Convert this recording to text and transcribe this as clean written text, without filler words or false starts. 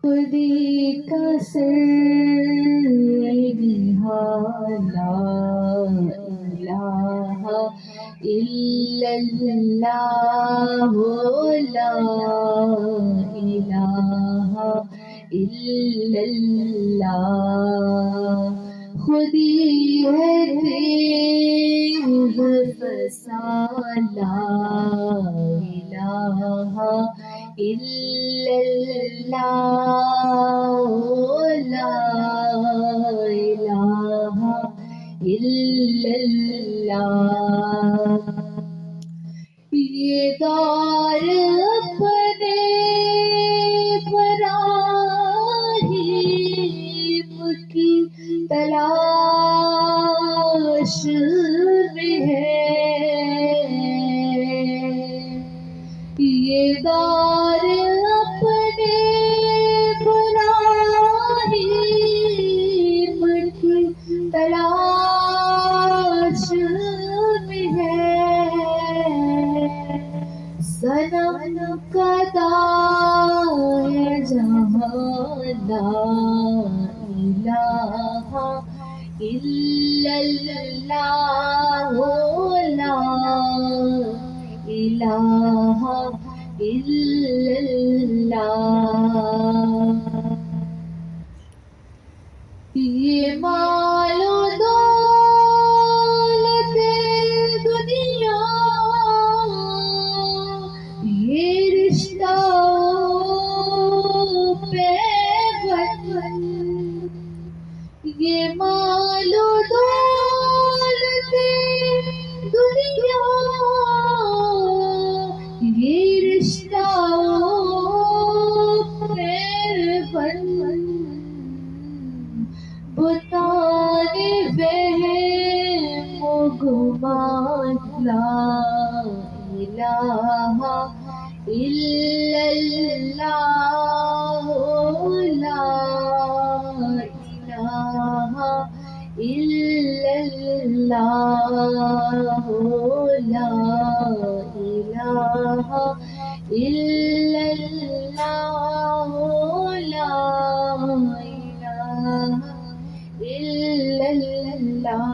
خودی کا سر لا الہ الا اللہ، لا الہ الا اللہ، خودی ہے تیغ فسا، لا الہ الا اللہ، لا الہ الا اللہ، یہ دار اپنے براہیم کی تلاش میں ہے، یہ دار اپنے براہیم کی تلاش میں ہے، صنم کا دائیں جہاں، لا الہ الا اللہ، لا الہ الا اللہ، یہ مال و دولت دنیا، یہ رشتہ پیوند، یہ مال و دولت دنیا، یہ رشتہ پیوند، بتانے وہم و گمان، لا الہ الا اللہ، لا الہ الا اللہ، لا الہ الا اللہ، لا الہ الا اللہ۔